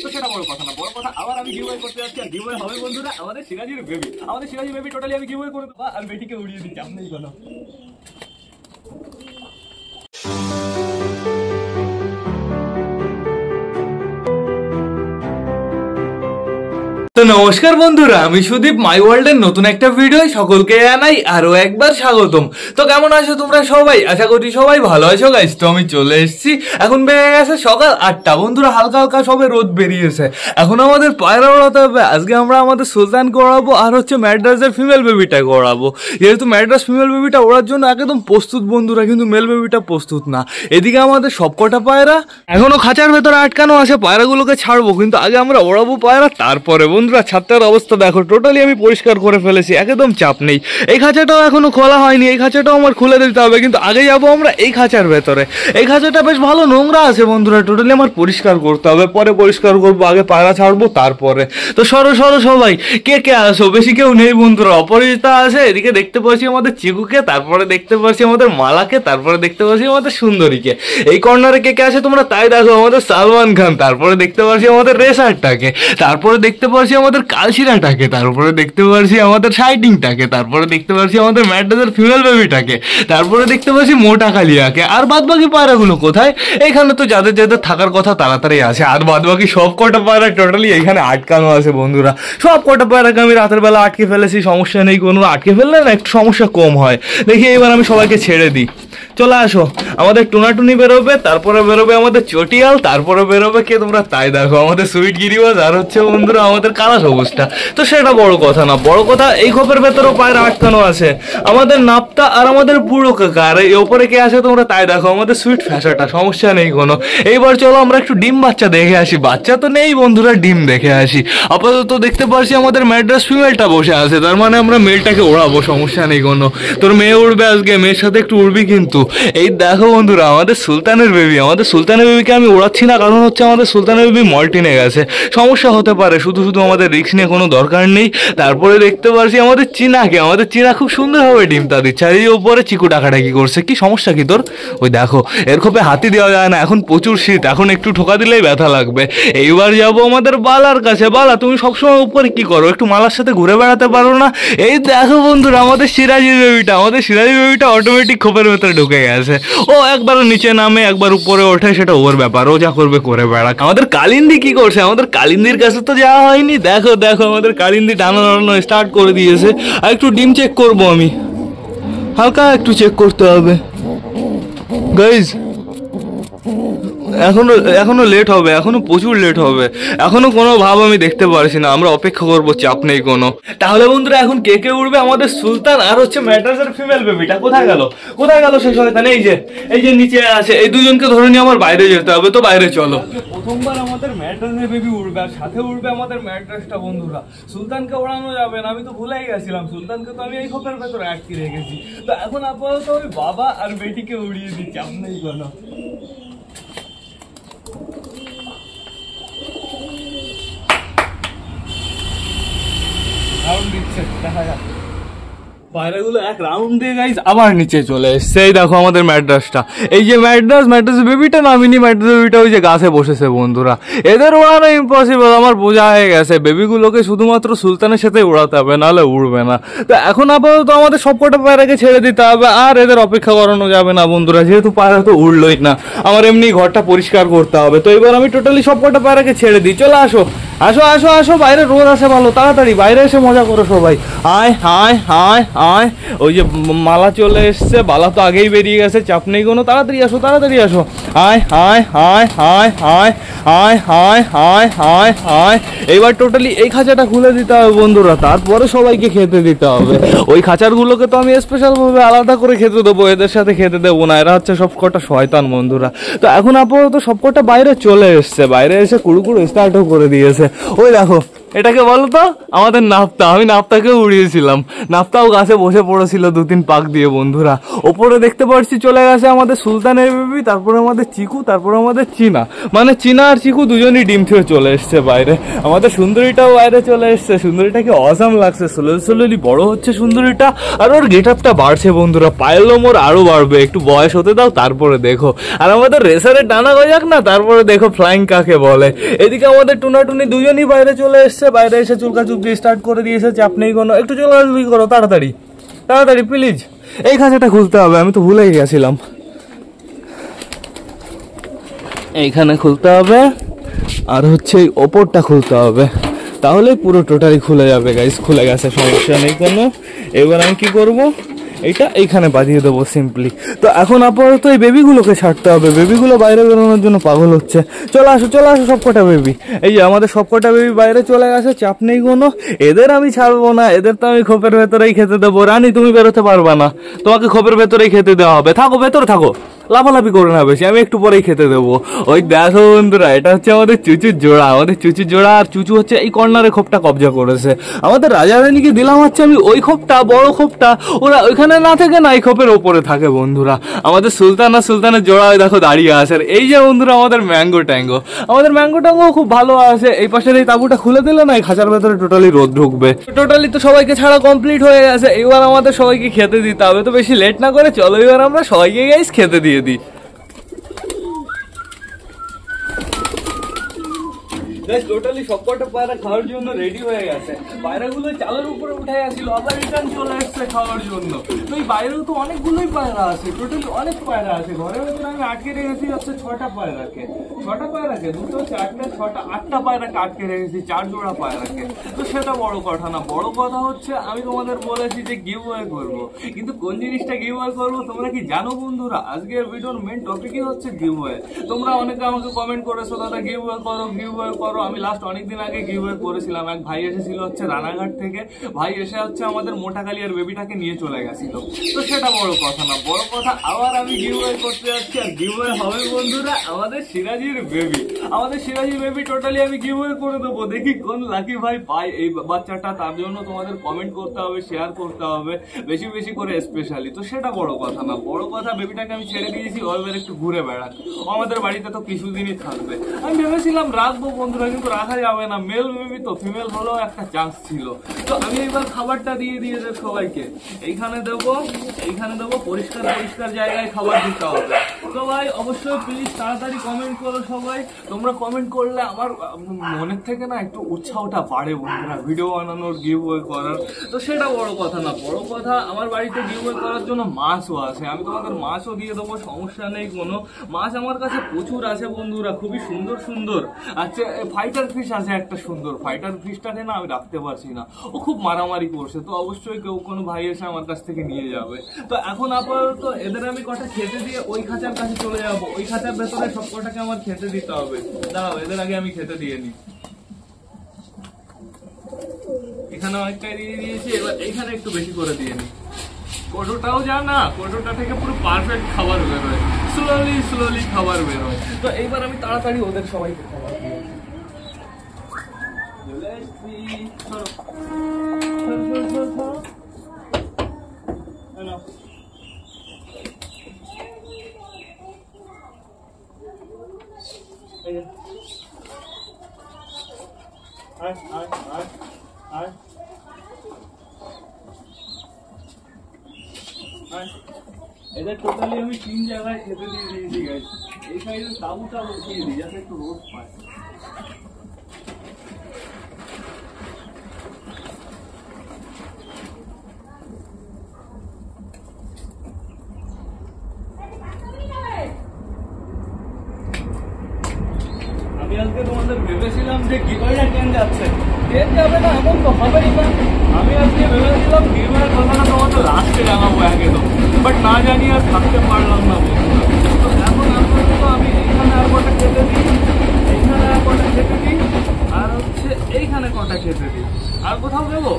তো সেটা বড় কথা না, বড় কথা আবার আমি গিভওয়ে করতে যাচ্ছি। আর গিভওয়ে হবে বন্ধুরা আমাদের সিরাজির বেবি। আমাদের সিরাজি বেবি টোটালি আমি গিভওয়ে করে দেবো আর বেটিকে উড়িয়ে দিচ্ছি, আপনাই কোনো। তো নমস্কার বন্ধুরা, আমি সুদীপ, মাই ওয়ার্ল্ডের নতুন একটা ভিডিও সকলকে জানাই আরো একবার স্বাগতম। তো কেমন আছো তোমরা সবাই? আশা করি সবাই ভালো আছো গাইস। তো আমি চলে এসেছি, এখন বেড়ে গেছে সকাল 8টা বন্ধুরা, হালকা হালকা সবে রোদ বেরিয়েছে। এখন আমাদের পায়রা ওড়াতে হবে। আজকে আমরা আমাদের সুলতানকে ওড়াবো আর হচ্ছে ম্যাড্রাসের ফিমেল বেবিটাকে ওড়াবো। যেহেতু ম্যাড্রাস ফিমেল বেবিটা ওড়ার জন্য একদম প্রস্তুত বন্ধুরা, কিন্তু মেল বেবিটা প্রস্তুত না। এদিকে আমাদের সবকটা পায়রা এখনো খাঁচার ভেতরে আটকানো আছে, পায়রাগুলোকে ছাড়বো, কিন্তু আগে আমরা ওড়াবো পায়রা। তারপরে বন্ধুরা ছাদটার অবস্থা দেখো, টোটালি আমি পরিষ্কার করে ফেলেছি, একদম চাপ নেই। এই খাঁচাটাও এখনো খোলা হয়নি, এই খাঁচাটাও আমার খুলে দিতে হবে, কিন্তু আগে যাবো আমরা এই খাঁচার ভেতরে। এই খাঁচাটা বেশ ভালো নোংরা আছে বন্ধুরা, টোটালি আমার পরিষ্কার করতে হবে, পরে পরিষ্কার করবো, আগে পায়রা ছাড়বো তারপরে। তো সরো সরো সবাই, কে কে আসো, বেশি কেউ নেই বন্ধুরা, অপরিচিতা আছে। এদিকে দেখতে পাচ্ছি আমাদের চিকুকে, তারপরে দেখতে পাচ্ছি আমাদের মালাকে, তারপরে দেখতে পাচ্ছি আমাদের সুন্দরীকে। এই কর্নারে কে কে আছে তোমরা তাই দেখো, আমাদের সালমান খান, তারপরে দেখতে পাচ্ছি আমাদের রেসারটাকে, তারপরে দেখতে পাচ্ছি আমাদের কালশিরাটাকে, তারপরে দেখতে পাচ্ছি আমাদের শাইটিংটাকে, তারপরে দেখতে পাচ্ছি আমাদের ম্যাড্রাসের ফিমেল বেবিটাকে, তারপরে দেখতে পাচ্ছি মোটা কালিয়াকে। আর বাদ বাকি পায়রাগুলো কোথায়? এখানে তো যাদের যাদের থাকার কথা তাড়াতাড়ি আসে, আর বাদ বাকি সব কটা পায়রা টোটালি এখানে আটকানো আছে বন্ধুরা। সব কটা পায়রাকে আমি রাতের বেলা আটকে ফেলেছি, সমস্যা নেই কোনো। আটকে ফেললে না একটু সমস্যা কম হয়। দেখি এবার আমি সবাইকে ছেড়ে দিই। চলে আসো, আমাদের টুনাটুনি বেরোবে, তারপরে বেরোবে আমাদের চটিয়াল, তারপরে বেরোবে কে তোমরা তাই দেখো, আমাদের সুইট গিরিবাজ, আর হচ্ছে বন্ধুরা আমাদের কালা সবুজটা। তো সেটা বড় কথা না, বড় কথা এই খোপের ভেতরেও পায়রা আটকানো আছে, আমাদের নাপ্তা আর আমাদের বুড়ো কাকা। আর এই ওপরে কে আছে তোমরা তাই দেখো, আমাদের সুইট ফ্যাসাটা, সমস্যা নেই কোনো। এইবার চলো আমরা একটু ডিম বাচ্চা দেখে আসি। বাচ্চা তো নেই বন্ধুরা, ডিম দেখে আসি। আপাতত দেখতে পাচ্ছি আমাদের ম্যাড্রাস ফিমেলটা বসে আছে, তার মানে আমরা মেলটাকে ওড়াবো, সমস্যা নেই কোনো। তোর মেয়ে উড়বে আজকে, মেয়ের সাথে একটু উড়বি কিন্তু। এই দেখো বন্ধুরা আমাদের সুলতানের বেবি, আমাদের সুলতানের বেবিকে আমি ওড়াচ্ছি না, কারণ হচ্ছে আমাদের সুলতানের বেবি মল্টিনে গেছে, সমস্যা হতে পারে। শুধু শুধু আমাদের রিস্ক নিয়ে কোনো দরকার নেই। তারপরে দেখতে পাচ্ছি আমাদের চীনাকে, আমাদের চীনা খুব সুন্দরভাবে ডিমটা দিচ্ছে। আর এই ওপরে চিকু ডাকাডাকি করছে, কি সমস্যা কি তোর? ওই দেখো এর খোপে হাতি দেওয়া যায় না, এখন প্রচুর শীত, এখন একটু ঠোকা দিলেই ব্যথা লাগবে। এইবার যাবো আমাদের বালার কাছে। বালা তুমি সবসময় উপরে কি করো, একটু মালার সাথে ঘুরে বেড়াতে পারো না? এই দেখো বন্ধুরা আমাদের সিরাজি বেবিটা, আমাদের সিরাজি বেবিটা অটোমেটিক খোপের ভেতরে ঢুকে গেছে। ও একবার নিচে নামে একবার উপরে ওঠে, সেটা ওর ব্যাপার, ও যা করবে করে বেড়াক। আমাদের কালিন্দি কি করছে? আমাদের কালিন্দির কাছে তো যাওয়া হয়নি। দেখো দেখো আমাদের কালিন্দি টানা টানানো স্টার্ট করে দিয়েছে। আর একটু ডিম চেক করবো আমি, হালকা একটু চেক করতে হবে গাইজ। এখনো লেট হবে, এখনো প্রচুর লেট হবে, এখনো কোনো ভাব আমি দেখতে পারছি না। আমরা অপেক্ষা করবো, চাপ নেই কোনো। তাহলে বন্ধুরা এখন কে কে উঠবে? আমাদের সুলতান আর হচ্ছে ম্যাড্রাসের ফিমেল বেবিটা। কোথায় গেল, কোথায় গেল সেই শয়তান? এই যে নিচে আছে, এই দুজনকে ধরে নিয়ে আমার বাইরে যেতে হবে। তো বাইরে চলো। প্রথমবার আমাদের ম্যাড্রাসের বেবি উঠবে, আর সাথে উঠবে আমাদের ম্যাড্রাসটা বন্ধুরা। সুলতানকে ওড়ানো যাবে না, আমি তো ভুলেই গেছিলাম, সুলতানকে তো আমি এই খোপের ভেতরে আটকে রেখেছি। তো এখন আপাতত ওই বাবা আর বেটিকে উড়িয়ে দিচ্ছি, আপনাই কোনো। রাউন্ড দিচ্ছে, দেখা যাক। পায়রাগুলো এক রাউন্ড দিয়ে গাইস আবার নিচে চলে এসছে। এই দেখো আমাদের ম্যাড্রাসটা, এই যে ম্যাড্রাস বেবিটা নামিনি, ম্যাড্রাস বেবিটা ওই যে গাছে বসেছে বন্ধুরা। এদের ওড়ানো ইম্পসিবল, আমার বোঝা হয়ে গেছে। বেবিগুলোকে শুধুমাত্র সুলতানের সাথে উড়াতে হবে, নাহলে উড়বে না। তো এখন আপাতত আমাদের সবকটা পায়রাকে ছেড়ে দিতে হবে, আর এদের অপেক্ষা করানো যাবে না বন্ধুরা, যেহেতু পায়রা তো উড়লোই না। আমার এমনি ঘরটা পরিষ্কার করতে হবে। তো এবার আমি টোটালি সবকটা পায়রাকে ছেড়ে দিই। চলে আসো আসো আসো আসো, বাইরে রোদ আসে ভালো, তাড়াতাড়ি বাইরে এসে মজা করো সবাই। আয় আয় আয় আয়। ওই যে মালা চলে এসছে, বালা তো আগেই বেরিয়ে গেছে, চাপ নেই কোনো। তাড়াতাড়ি আসো, তাড়াতাড়ি আসো। আয় আয় আয় আয় আয় আয় আয় আয় আয় আয়। এইবার টোটালি এই খাঁচাটা খুলে দিতে হবে বন্ধুরা, তারপরে সবাইকে খেতে দিতে হবে। ওই খাঁচারগুলোকে তো আমি স্পেশাল ভাবে আলাদা করে খেতে দেবো, এদের সাথে খেতে দেবো না, এরা হচ্ছে সব কটা শয়তান বন্ধুরা। তো এখন আপাতত সব কটা বাইরে চলে এসছে, বাইরে এসে কুড়ুকুড়ু স্টার্টও করে দিয়েছে। ওই দেখো এটাকে বলো তো, আমাদের নাফতা। আমি নাফতাকেও উড়িয়েছিলাম, নাফতাও গাছে বসে পড়েছিল 2-3 পাক দিয়ে বন্ধুরা। ওপরে দেখতে পাচ্ছি চলে গেছে আমাদের সুলতানের বেবি, তারপরে আমাদের চিকু, তারপরে আমাদের চীনা। মানে চীনা আর চিকু দুজনই ডিম থেকে চলে এসছে বাইরে। আমাদের সুন্দরীটাও বাইরে চলে এসছে। সুন্দরীটাকে অসাম লাগছে, স্লোলি বড় হচ্ছে সুন্দরীটা, আর ওর গেট আপটা বাড়ছে বন্ধুরা। পায়ের লোম ওর আরো বাড়বে, একটু বয়স হতে দাও তারপরে দেখো। আর আমাদের রেসারের ডানা গজাক না, তারপরে দেখো ফ্লাইং কাকে বলে। এদিকে আমাদের টুনাটুনি দুজনই বাইরে চলে এসছে, বাইরে এসে চুলকাচুপড়ি স্টার্ট করে দিয়েছে। চাপ নেই কোনো, একটু চুলকাচুপড়ি করো তাড়াতাড়ি তাড়াতাড়ি প্লিজ। এই খাঁচাটা খুলতে হবে, আমি তো ভুলেই গেছিলাম। এইখানে খুলতে হবে, আর হচ্ছে এই ওপরটা খুলতে হবে, তাহলে পুরো টোটালি খুলে যাবে গাইস। খুলে গেছে, সমস্যা নেই কোনো। এবার আমি কি করব, এইটা এইখানে বাঁধিয়ে দেবো সিম্পলি। তো এখন আপাতত এই বেবিগুলোকে ছাড়তে হবে, বেবিগুলো বাইরে বেরোনোর জন্য পাগল হচ্ছে। চলে আসো সবকটা বেবি। এই যে আমাদের সবকটা বেবি বাইরে চলে গেছে, চাপ নেই কোনো। এদের আমি ছাড়বো না, এদের তো আমি খোপের ভেতরেই খেতে দেবো। রানী তুমি বেরোতে পারবা না, তোমাকে খোপের ভেতরেই খেতে দেওয়া হবে। থাকো ভেতরে থাকো, লাফালাফি করে না বেশি, আমি একটু পরেই খেতে দেবো। ওই দেখো বন্ধুরা, এটা হচ্ছে আমাদের চুচুর জোড়া, আর চুচু হচ্ছে এই কর্নারে খোপটা কবজা করেছে। আমাদের রাজা রানীকে দিলাম হচ্ছে আমি ওই খোপটা, বড় খোপটা, ওরা ওইখানে না থাকে না, এই খোপের ওপরে থাকে বন্ধুরা। আমাদের সুলতান আর সুলতানের জোড়া দেখো দাঁড়িয়ে আছে। আর এই যে বন্ধুরা আমাদের ম্যাঙ্গো ট্যাঙ্গো খুব ভালো আছে। এই পাশের এই তাঁবুটা খুলে দিলে না, এই খাঁচার ভেতরে টোটালি রোদ ঢুকবে। টোটালি তো সবাইকে ছাড়া কমপ্লিট হয়ে গেছে। এবার আমাদের সবাইকে খেতে দিতে হবে। তো বেশি লেট না করে চলো এবার আমরা সবাইকে গাইস খেতে দিয়ে দিই। টোটালি সবকটা পায়রা খাওয়ার জন্য রেডি হয়ে গেছে। পায়রাগুলো চালের উপরে উঠে আসছিল, আবার রিটার্ন চলে আসছে খাওয়ার জন্য। তো এই বাইরেও তো অনেকগুলোই পায়রা আছে, টোটালি অনেক পায়রা আছে। ঘরের ভেতরে আমি আটকে রেখেছি হচ্ছে 6টা পায়রাকে, 2, 4, 6, 8টা পায়রাকে আটকে রেখেছি, 4 জোড়া পায়রাকে। তো সেটা বড় কথা না, বড় কথা হচ্ছে আমি তোমাদের বলেছি যে গিভওয়ে করবো, কিন্তু কোন জিনিসটা গিভওয়ে করবো তোমরা কি জানো বন্ধুরা? আজকের ভিডিওর মেন টপিকই হচ্ছে গিভওয়ে। তোমরা অনেকে আমাকে কমেন্ট করেছো দাদা গিভওয়ে করো। আমি লাস্ট অনেকদিন আগে গিভওয়ে করেছিলাম। এক ভাই এসেছিল হচ্ছে রানাঘাট থেকে, ভাই এসে হচ্ছে আমাদের মোটা কালিয়ার বেবিটাকে নিয়ে চলে গেছিল। তো সেটা বড় কথা না, বড় কথা আবার আমি গিভওয়ে করতে যাচ্ছি, আর গিভওয়ে হবে বন্ধুরা আমাদের সিরাজির বেবি। টোটালি আমি গিভওয়ে করে দেবো, দেখি কোন লাকি ভাই পায় এই বাচ্চাটা। তার জন্য তোমাদের কমেন্ট করতে হবে, শেয়ার করতে হবে বেশি বেশি করে স্পেশালি। তো সেটা বড় কথা না, বড় কথা বেবিটাকে আমি ছেড়ে দিয়েছি, ও এবার একটু ঘুরে বেড়াক। আমাদের বাড়িতে তো কিছুদিনই থাকবে। আমি ভেবেছিলাম রাখবো বন্ধুরা, কিন্তু রাখা যাবে না, মেল বেবি তো, ফিমেল হলেও একটা চান্স ছিল। তো আমি এবার খাবারটা দিয়ে দিয়েছি সবাইকে। এইখানে দেবো পরিষ্কার জায়গায় খাবার দিতে হবে। তো ভাই অবশ্যই প্লিজ তাড়াতাড়ি কমেন্ট করো সবাই। তোমরা কমেন্ট করলে আমার মনের থেকে না একটু উৎসাহটা বাড়ে বন্ধুরা, ভিডিও বানানোর, গিভওয়ে করার। তো সেটা বড় কথা না, বড় কথা আমার বাড়িতে গিভওয়ে করার জন্য মাছও আছে। আমি তোমাদের মাছও দিয়ে দেবো, সমস্যা নেই কোনো। মাছ আমার কাছে প্রচুর আছে বন্ধুরা, খুবই সুন্দর। আচ্ছা ফাইটার ফিশ আছে একটা সুন্দর, ফাইটার ফিশটাকে না আমি রাখতে পারছি না, ও খুব মারামারি করছে। তো অবশ্যই কেউ কোনো ভাই এসে আমার কাছ থেকে নিয়ে যাবে। তো এখন আপাতত এদের আমি কটা খেতে দিয়ে ওই খাঁচার কাছে চলে যাবো। ওই খাঁচার ভেতরে সব কটাকে আমার খেতে দিতে হবে। দাঁড়াও, এদের আগে আমি খেতে দিয়ে নিই। এখানে অনেকটাই দিয়ে দিয়েছি, এবার এইখানে একটু বেশি করে দিয়ে নিই। কোটোটাও না, কোটোটা থেকে পুরো পারফেক্ট খাবার বেরোয়, স্লোলি খাবার বেরোয়। তো এইবার আমি তাড়াতাড়ি ওদের সবাইকে খাবার দিয়ে এদের টোটালি আমি 3 জায়গায় খেতে দিয়ে দিয়েছি গাইস। এই সাইডে তাঁবুটা বসিয়ে দিই যাতে একটু রোদ পায়। আমি আজকে তোমাদের ভেবেছিলাম যে গিভওয়েটা কেন যাচ্ছে, কেন যাবে না এমন তো হবেই না। আমি আজকে ভেবেছিলাম গিভওয়ের কথাটা তোমাদের লাস্টে জানাবো একদম, বাট না জানি আর থাকতে পারলাম না বন্ধুরা। তো এখন আপাতত আমি এইখানে আর কটা খেতে দিই, এইখানে আর কটা খেতে দিই, আর হচ্ছে এইখানে কটা খেতে দিই। আর কোথাও দেবো?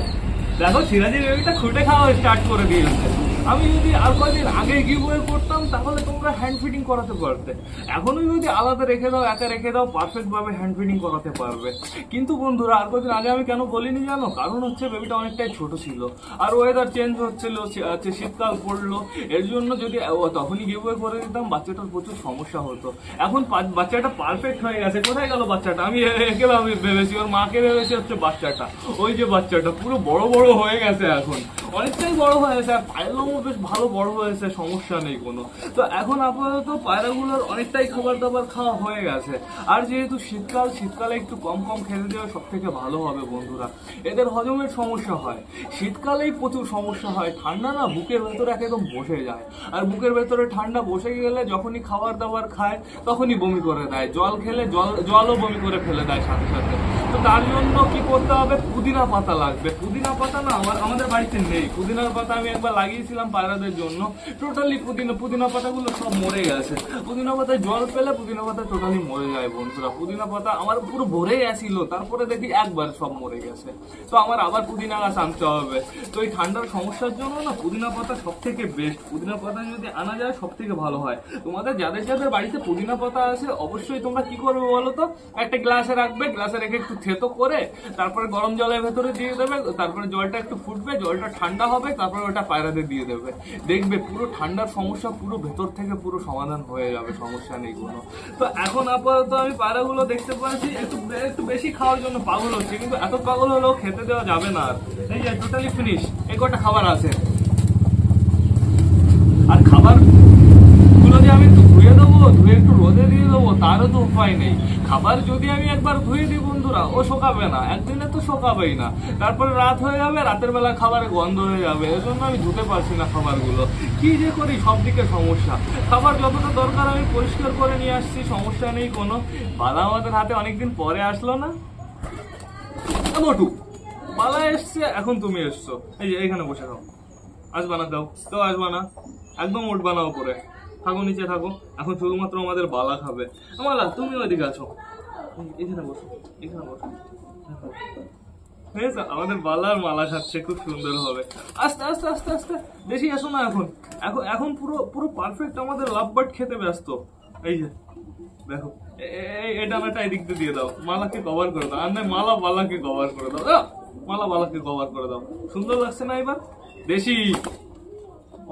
দেখো সিরাজি বেবিটা খুঁটে খাওয়া স্টার্ট করে দিয়েছে। আমি যদি আর কয়েকদিন আগে গিভওয়ে করতাম তাহলে তোমরা হ্যান্ড ফিটিং করাতে পারতে। এখনো যদি আলাদা রেখে দাও, একা রেখে দাও, পারফেক্ট ভাবে হ্যান্ড ফিটিং করাতে পারবে। কিন্তু বন্ধুরা আর কয়েকদিন আগে আমি কেন বলিনি জানো? কারণ হচ্ছে বেবিটা অনেকটাই ছোট ছিল, আর ওয়েদার চেঞ্জ হচ্ছিল, শীতকাল পড়লো, এর জন্য যদি তখনই গিভওয়ে করে দিতাম বাচ্চাটার প্রচুর সমস্যা হতো। এখন বাচ্চাটা পারফেক্ট হয়ে গেছে। কোথায় গেল বাচ্চাটা? আমি একে ভেবেছি, ওর মাকে ভেবেছি হচ্ছে বাচ্চাটা। ওই যে বাচ্চাটা পুরো বড় বড় হয়ে গেছে, এখন অনেকটাই বড় হয়েছে, আর পায়ের লোমও বেশ ভালো বড় হয়েছে, সমস্যা নেই কোনো। তো এখন আপাতত পায়রাগুলোর অনেকটাই খাবার দাবার খাওয়া হয়ে গেছে। আর যেহেতু শীতকালে একটু কম কম খেতে দেওয়া সব থেকে ভালো হবে বন্ধুরা। এদের হজমের সমস্যা হয়, শীতকালেই প্রচুর সমস্যা হয়। ঠান্ডা না বুকের ভেতরে একদম বসে যায়, আর বুকের ভেতরে ঠান্ডা বসে গেলে যখনই খাবার দাবার খায় তখনই বমি করে দেয়। জল খেলে জলও বমি করে ফেলে দেয় সাথে সাথে। তো তার জন্য কি করতে হবে? পুদিনা পাতা লাগবে। পুদিনা পাতা না আমাদের বাড়িতে নেই। পুদিনার পাতা আমি একবার লাগিয়েছিলাম পায়রাদের জন্য, টোটালি পুদিনা পাতাগুলো সব মরে গেছে। পুদিনা পাতায় জল পেলে পুদিনা পাতা টোটালি মরে যায় বন্ধুরা। পুদিনা পাতা আমার পুরো ভরে গেছিল, তারপরে দেখি একবার সব মরে গেছে। তো আমার আবার পুদিনা গাছ আনতে হবে। তো এই ঠান্ডার সমস্যার জন্য না পুদিনা পাতা সব থেকে বেস্ট। পুদিনা পাতা যদি আনা যায় সব থেকে ভালো হয়। তোমাদের যাদের যাদের বাড়িতে পুদিনা পাতা আছে অবশ্যই তোমরা কি করবে বলো তো? একটা গ্লাসে রাখবে, গ্লাসে রেখে একটু থেতো করে তারপরে গরম জলের ভেতরে দিয়ে দেবে, তারপরে জলটা একটু ফুটবে, জলটা ঠান্ডা হবে, তারপরে ওটা পায়রাদের দিয়ে দেবে। দেখবে পুরো ঠান্ডার সমস্যা পুরো ভেতর থেকে পুরো সমাধান হয়ে যাবে, সমস্যা নেই কোনো। তো এখন আপাতত আমি পায়রাগুলো দেখতে পাচ্ছি একটু বেশি খাওয়ার জন্য পাগল হচ্ছে, কিন্তু এত পাগল হলেও খেতে দেওয়া যাবে না। আর এই যে টোটালি ফিনিশ, এই কটা খাবার আছে। আর খাবার গুলো যে আমি একটু ধুয়ে দেবো, ধুয়ে একটু রোদে দিয়ে দেবো, তারও তো উপায় নেই। খাবার যদি আমি একবার ধুয়ে দিই বন্ধুরা, ও শোকাবে না, একদিনে তো শোকাবেই না। তারপরে রাত হয়ে যাবে, রাতের বেলা খাবারে গন্ধ হয়ে যাবে, এজন্য আমি ধুতে পারছি না খাবারগুলো। কি যে করি, সব দিকে সমস্যা। খাবার যতটা দরকার আমি পরিষ্কার করে নিয়ে আসছি, সমস্যা নেই কোনো। বালা আমাদের হাতে অনেকদিন পরে আসলো না। মোটু বালা এসছে, এখন তুমি এসছো, এই যে এইখানে বসে থাকো। আসবা না? দাও তো, আসবা না, একদম উঠবা না উপরে, থাকো নিচে থাকো। এখন শুধুমাত্র আমাদের বালা খাবে। বালা তুমি ওইদিকে আছো, এখানে বসো, এখানে বসো। হয়েছে, আমাদের বালার মালা খাচ্ছে, খুব সুন্দর হবে। আস্তে আস্তে আস্তে আস্তে, বেশি আসো না। এখন পুরো পুরো পারফেক্ট আমাদের লাভ বার্ড খেতে ব্যস্ত। এই যে দেখো, এই ডানাটা এদিক দিয়ে দাও, মালাকে কভার করে দাও। আর নয় মালা বালাকে কভার করে দাও, মালা বালাকে কভার করে দাও। সুন্দর লাগছে না এবার? দেশি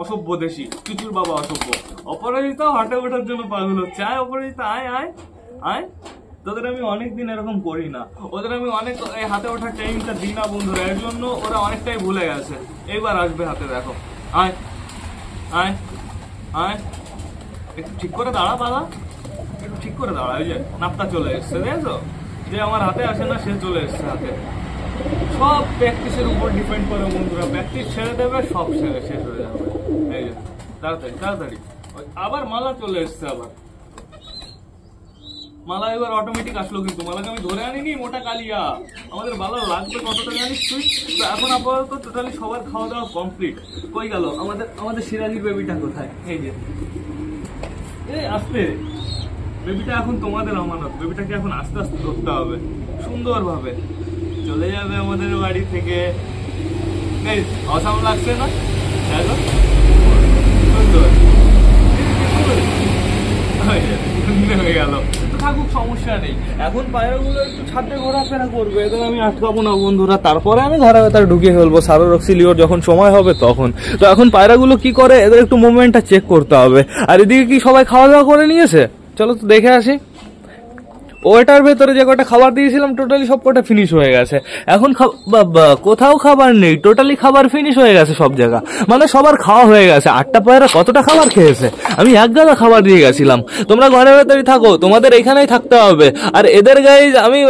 অসভ্য, দেশি চুচুর বাবা অসভ্য। অপরাজিতাও হাটে ওঠার জন্য পাগল হচ্ছে। আয় অপরাজিতা, আয় আয় আয়। তোদের আমি অনেকদিন এরকম করি না, ওদের আমি অনেক হাতে ওঠার টাইমটা দিই না বন্ধুরা, এর জন্য ওরা অনেকটাই ভুলে গেছে। এইবার আসবে হাতে, দেখো। আয় আয় আয়, একটু ঠিক করে দাঁড়া বাবা, একটু ঠিক করে দাঁড়া। ওই যে নাপটা চলে এসছে, দেখছো? যে আমার হাতে আসে না সে চলে এসছে হাতে। সব প্র্যাকটিসের উপর ডিপেন্ড করে বন্ধুরা। প্র্যাকটিস ছেড়ে দেবে, সব শেষ হয়ে যাবে। এই যে তাড়াতাড়ি তাড়াতাড়ি, আবার মালা চলে এসছে। আবার মালা এবার অটোমেটিক আসলো, কিন্তু মালাকে আমি ধরে আনিনি। মোটা কালিয়া, আমাদের ভালো লাগবে কতটা জানিস তুই? তো এখন আপাতত টোটালি সবার খাওয়া দাওয়া কমপ্লিট। কই গেল আমাদের সিরাজির বেবিটা কোথায়? এই যে আস্তে, বেবিটা এখন তোমাদের আমানত। বেবিটাকে এখন আস্তে আস্তে ধরতে হবে, সুন্দরভাবে চলে যাবে আমাদের বাড়ি থেকে। অসাম লাগছে না? দেখো সুন্দর হয়ে গেল। থাকুক, সমস্যা নেই। এখন পায়রাগুলো একটু ছাদে ঘোরাফেরা করবে, এদের আমি আটকাবো না বন্ধুরা। তারপরে আমি ঘরে ভেতরে ঢুকিয়ে ফেলবো সারোরক্সিলিওর যখন সময় হবে তখন। তো এখন পায়রাগুলো কি করে, এদের একটু মুভমেন্টটা চেক করতে হবে। আর এদিকে কি সবাই খাওয়া দাওয়া করে নিয়েছে? চলো তো দেখে আসি। ওটার ভেতরে যে কটা খাবার দিয়েছিলাম টোটালি সব কটা ফিনিশ হয়ে গেছে। এখন কোথাও খাবার নেই, টোটালি খাবার ফিনিশ হয়ে গেছে সব জায়গা। মানে সবার খাওয়া হয়ে গেছে। 8টা পায়রা কতটা খাবার খেয়েছে? আমি এক গাদা খাবার দিয়ে গেছিলাম। তোমরা ঘরের ভেতরে থাকো, তোমাদের এখানেই থাকতে হবে। আর এদের গায়ে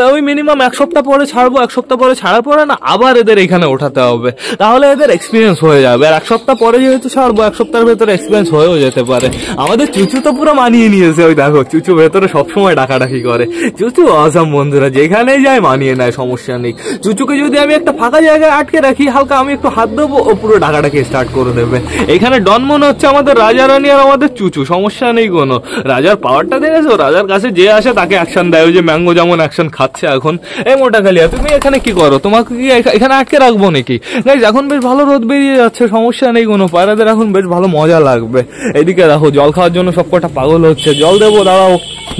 আমি মিনিমাম 1 সপ্তাহ পরে ছাড়বো। 1 সপ্তাহ পরে ছাড়ার পরে না আবার এদের এখানে ওঠাতে হবে, তাহলে এদের এক্সপিরিয়েন্স হয়ে যাবে। আর 1 সপ্তাহ পরে যেহেতু ছাড়বো, 1 সপ্তাহের ভেতরে এক্সপিরিয়েন্স হয়েও যেতে পারে। আমাদের চুচু তো পুরো মানিয়ে নিয়েছে। ওই দেখো, চুচু ভেতরে সবসময় ডাকাডাকি করে। চুচু অসাম বন্ধুরা, যেখানেই যায় মানিয়ে নেয়, সমস্যা নেই। চুচুকে যদি আমি একটা ফাঁকা জায়গায় আটকে রাখি, হালকা আমি একটু হাত দেবো, ও পুরো ঢাকাটাকে স্টার্ট করে দেবে। এখানে ডন মনে হচ্ছে আমাদের রাজা রানী আর আমাদের চুচু, সমস্যা নেই কোনো। রাজার পাওয়ারটা দেখেছো, রাজার কাছে যে আসে তাকে অ্যাকশন দেয়, ওই যে ম্যাঙ্গো যেমন অ্যাকশন খাচ্ছে এখন। এই মোটা কালিয়া, তুমি এখানে কি করো? তোমাকে কি এখানে আটকে রাখবো নাকি? গাইস এখন বেশ ভালো রোদ বেরিয়ে যাচ্ছে, সমস্যা নেই কোনো, পায়রাদের এখন বেশ ভালো মজা লাগবে। এদিকে দেখো জল খাওয়ার জন্য সব কটা পাগল হচ্ছে, জল দেবো, দাঁড়াও,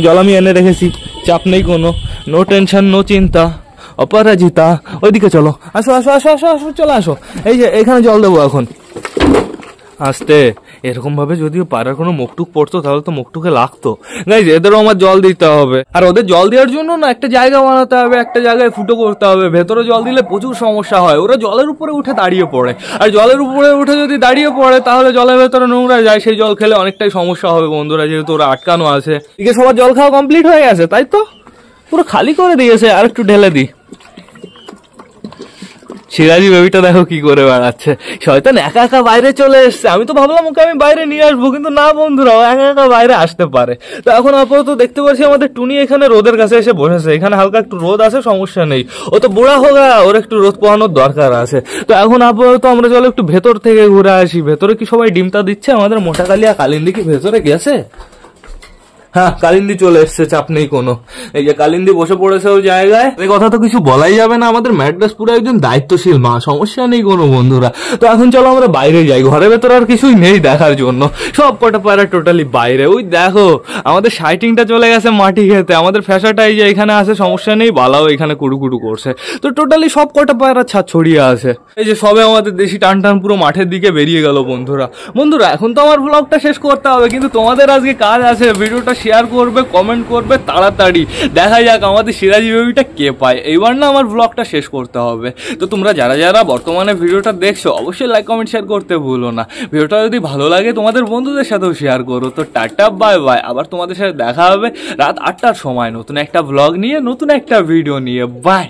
জল আমি এনে রেখেছি, চাপ নেই কোনো, নো টেনশন নো চিন্তা, অপরাজিতা। ওইদিকে চলো, আসো আসো আসো আসো আসো, চলে আসো, এই যে এখানে জল দেবো এখন। আসতে এরকম ভাবে যদি পাড়ার কোনো মুখটুক পড়তো তাহলে তো মুখটুকে লাগতো। গাইজ এদেরও আমার জল দিতে হবে, আর ওদের জল দেওয়ার জন্য না একটা জায়গা বানাতে হবে, একটা জায়গায় ফুটো করতে হবে। ভেতরে জল দিলে প্রচুর সমস্যা হয়, ওরা জলের উপরে উঠে দাঁড়িয়ে পড়ে, আর জলের উপরে উঠে যদি দাঁড়িয়ে পড়ে তাহলে জলের ভেতরে নোংরা যায়, সেই জল খেলে অনেকটাই সমস্যা হবে বন্ধুরা, যেহেতু ওরা আটকানো আছে। এদিকে সবার জল খাওয়া কমপ্লিট হয়ে গেছে, তাই তো পুরো খালি করে দিয়েছে, আর একটু ঢেলে দিই। সিরাজি বেবিটা দেখো কি করে বেড়াচ্ছে, শয়তান একা একা বাইরে চলে এসছে। আমি তো ভাবলাম ওকে আমি বাইরে নিয়ে আসবো, কিন্তু না বন্ধুরা, ও একা একা বাইরে আসতে পারে। তো এখন আপাতত দেখতে পাচ্ছি আমাদের টুনি এখানে রোদের কাছে এসে বসেছে, এখানে হালকা একটু রোদ আছে, সমস্যা নেই, ও তো বুড়া হোগা, ওর একটু রোদ পোহানোর দরকার আছে। তো এখন আপাতত আমরা চলো একটু ভেতর থেকে ঘুরে আসি। ভেতরে কি সবাই ডিমটা দিচ্ছে? আমাদের মোটা কালিয়া কালিন্দি কি ভেতরে গেছে? হ্যাঁ, কালিন্দি চলে এসছে, চাপ নেই কোনো। এই যে কালিন্দি বসে পড়েছে ওই জায়গায়, এই কথা তো কিছু বলাই যাবে না, আমাদের ম্যাড্রাস পুরো একজন দায়িত্বশীল মা, সমস্যা নেই কোনো বন্ধুরা। তো এখন চলো আমরা বাইরে যাই, ঘরের ভেতরে আর কিছুই নেই দেখার জন্য, সব কটা পায়রা টোটালি বাইরে। ওই দেখো আমাদের সাইটিংটা চলে গেছে মাটি খেতে, আমাদের ফ্যাসাটা এই যে এখানে আছে, সমস্যা নেই, বালাও এখানে কুড়ুকুড়ু করছে। তো টোটালি সব কটা পায়রা ছাদ ছড়িয়ে আছে। এই যে সবে আমাদের দেশি টান টান পুরো মাঠের দিকে বেরিয়ে গেল বন্ধুরা। বন্ধুরা এখন তো আমার ব্লগটা শেষ করতে হবে, কিন্তু তোমাদের আজকে কাজ আছে, ভিডিওটা শেয়ার করবে, কমেন্ট করবে তাড়াতাড়ি, দেখা যাক আমাদের সিরাজি বেবিটা কে পায়। এইবার না আমার ব্লগটা শেষ করতে হবে। তো তোমরা যারা যারা বর্তমানে ভিডিওটা দেখছো অবশ্যই লাইক কমেন্ট শেয়ার করতে ভুলো না। ভিডিওটা যদি ভালো লাগে তোমাদের বন্ধুদের সাথেও শেয়ার করো। তো টাটা বাই বাই, আবার তোমাদের সাথে দেখা হবে রাত 8টার সময় নতুন একটা ব্লগ নিয়ে, নতুন একটা ভিডিও নিয়ে। বাই।